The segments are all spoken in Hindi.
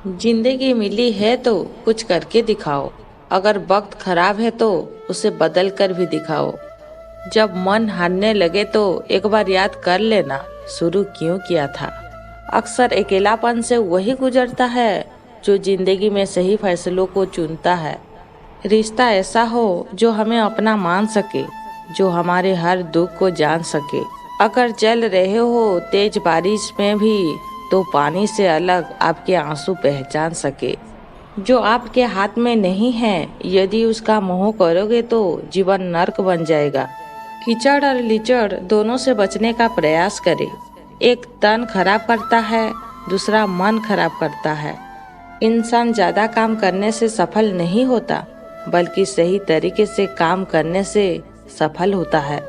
जिंदगी मिली है तो कुछ करके दिखाओ। अगर वक्त खराब है तो उसे बदल कर भी दिखाओ। जब मन हारने लगे तो एक बार याद कर लेना शुरू क्यों किया था। अक्सर अकेलापन से वही गुजरता है जो जिंदगी में सही फैसलों को चुनता है। रिश्ता ऐसा हो जो हमें अपना मान सके, जो हमारे हर दुख को जान सके। अगर चल रहे हो तेज बारिश में भी तो पानी से अलग आपके आंसू पहचान सके। जो आपके हाथ में नहीं है यदि उसका मोह करोगे तो जीवन नर्क बन जाएगा। कीचड़ और लीचड़ दोनों से बचने का प्रयास करें। एक तन खराब करता है, दूसरा मन खराब करता है। इंसान ज्यादा काम करने से सफल नहीं होता, बल्कि सही तरीके से काम करने से सफल होता है।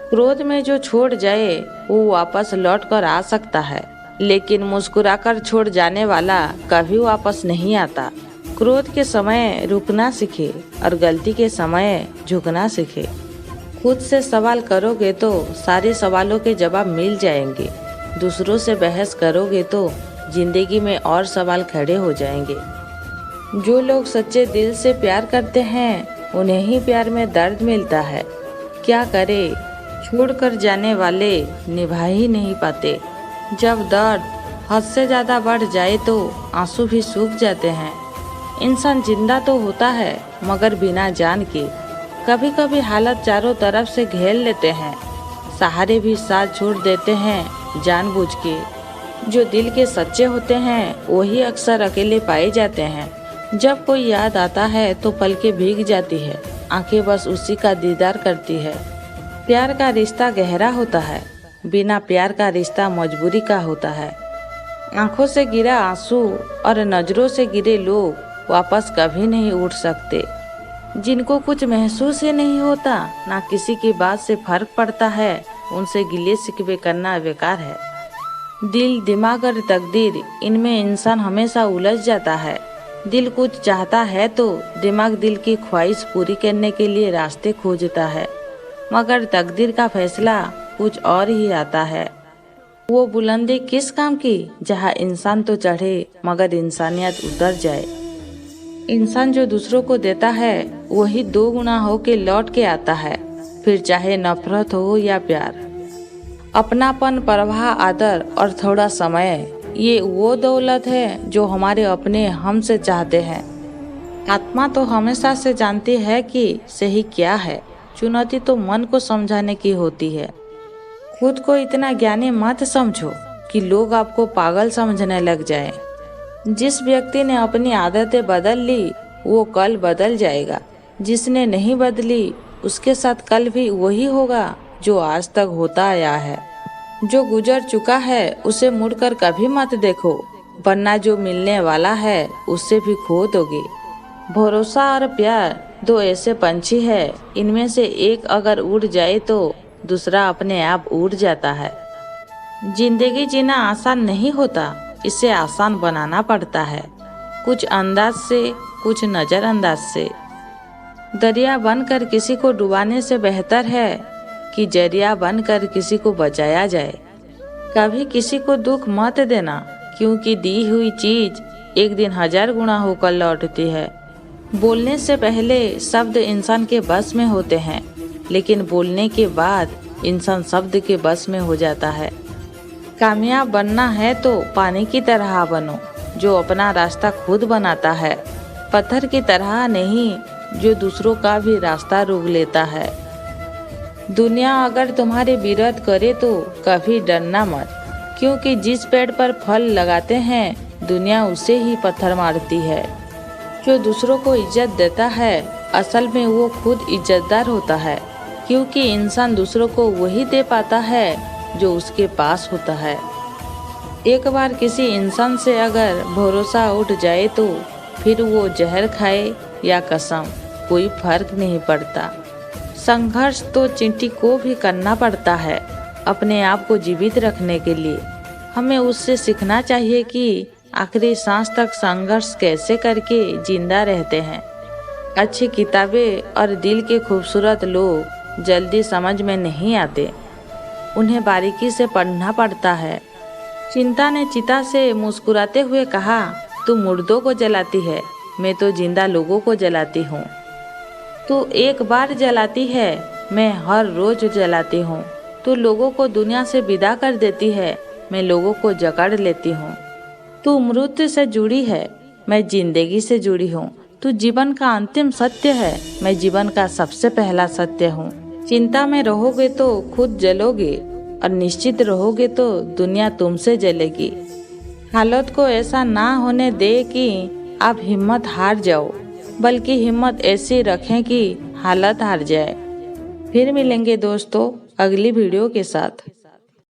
क्रोध में जो छोड़ जाए वो वापस लौट कर आ सकता है, लेकिन मुस्कुराकर छोड़ जाने वाला कभी वापस नहीं आता। क्रोध के समय रुकना सीखे और गलती के समय झुकना सीखे। खुद से सवाल करोगे तो सारे सवालों के जवाब मिल जाएंगे। दूसरों से बहस करोगे तो जिंदगी में और सवाल खड़े हो जाएंगे। जो लोग सच्चे दिल से प्यार करते हैं उन्हें ही प्यार में दर्द मिलता है। क्या करे, छोड़कर जाने वाले निभा ही नहीं पाते। जब दर्द हद से ज्यादा बढ़ जाए तो आंसू भी सूख जाते हैं। इंसान जिंदा तो होता है मगर बिना जान के। कभी कभी हालत चारों तरफ से घेर लेते हैं, सहारे भी साथ छोड़ देते हैं जानबूझ के। जो दिल के सच्चे होते हैं वही अक्सर अकेले पाए जाते हैं। जब कोई याद आता है तो पलकें भीग जाती है, आंखें बस उसी का दीदार करती है। प्यार का रिश्ता गहरा होता है, बिना प्यार का रिश्ता मजबूरी का होता है। आंखों से गिरा आंसू और नजरों से गिरे लोग वापस कभी नहीं उठ सकते। जिनको कुछ महसूस ही नहीं होता, ना किसी की बात से फर्क पड़ता है, उनसे गिले शिकवे करना बेकार है। दिल, दिमाग और तकदीर, इनमें इंसान हमेशा उलझ जाता है। दिल कुछ चाहता है तो दिमाग दिल की ख्वाहिश पूरी करने के लिए रास्ते खोजता है, मगर तकदीर का फैसला कुछ और ही आता है। वो बुलंदी किस काम की जहाँ इंसान तो चढ़े मगर इंसानियत उतर जाए। इंसान जो दूसरों को देता है वही दो गुना हो के लौट के आता है, फिर चाहे नफरत हो या प्यार। अपनापन, परवाह, आदर और थोड़ा समय, ये वो दौलत है जो हमारे अपने हमसे चाहते हैं। आत्मा तो हमेशा से जानती है कि सही क्या है, चुनौती तो मन को समझाने की होती है। खुद को इतना ज्ञानी मत समझो कि लोग आपको पागल समझने लग जाएं। जिस व्यक्ति ने अपनी आदतें बदल ली वो कल बदल जाएगा। जिसने नहीं बदली उसके साथ कल भी वही होगा जो आज तक होता आया है। जो गुजर चुका है उसे मुड़कर कभी मत देखो, वरना जो मिलने वाला है उससे भी खो दोगे। भरोसा और प्यार दो ऐसे पंछी है, इनमें से एक अगर उड़ जाए तो दूसरा अपने आप उड़ जाता है। जिंदगी जीना आसान नहीं होता, इसे आसान बनाना पड़ता है, कुछ अंदाज से, कुछ नजरअंदाज से। दरिया बनकर किसी को डुबाने से बेहतर है कि जरिया बनकर किसी को बचाया जाए। कभी किसी को दुख मत देना, क्योंकि दी हुई चीज एक दिन 1000 गुना होकर लौटती है। बोलने से पहले शब्द इंसान के बस में होते हैं, लेकिन बोलने के बाद इंसान शब्द के बस में हो जाता है। कामयाब बनना है तो पानी की तरह बनो, जो अपना रास्ता खुद बनाता है, पत्थर की तरह नहीं जो दूसरों का भी रास्ता रोक लेता है। दुनिया अगर तुम्हारे विरोध करे तो कभी डरना मत, क्योंकि जिस पेड़ पर फल लगाते हैं दुनिया उसे ही पत्थर मारती है। जो दूसरों को इज्जत देता है असल में वो खुद इज्जतदार होता है, क्योंकि इंसान दूसरों को वही दे पाता है जो उसके पास होता है। एक बार किसी इंसान से अगर भरोसा उठ जाए तो फिर वो जहर खाए या कसम, कोई फर्क नहीं पड़ता। संघर्ष तो चींटी को भी करना पड़ता है अपने आप को जीवित रखने के लिए। हमें उससे सीखना चाहिए कि आखिरी सांस तक संघर्ष कैसे करके जिंदा रहते हैं। अच्छी किताबें और दिल के खूबसूरत लोग जल्दी समझ में नहीं आते, उन्हें बारीकी से पढ़ना पड़ता है। चिंता ने चिता से मुस्कुराते हुए कहा, तू मुर्दों को जलाती है, मैं तो जिंदा लोगों को जलाती हूँ। तू एक बार जलाती है, मैं हर रोज जलाती हूँ। तू लोगों को दुनिया से विदा कर देती है, मैं लोगों को जकड़ लेती हूँ। तू मृत्यु से जुड़ी है, मैं जिंदगी से जुड़ी हूँ। तू जीवन का अंतिम सत्य है, मैं जीवन का सबसे पहला सत्य हूँ। चिंता में रहोगे तो खुद जलोगे, और निश्चित रहोगे तो दुनिया तुमसे जलेगी। हालत को ऐसा ना होने दे कि आप हिम्मत हार जाओ, बल्कि हिम्मत ऐसी रखें कि हालत हार जाए। फिर मिलेंगे दोस्तों अगली वीडियो के साथ।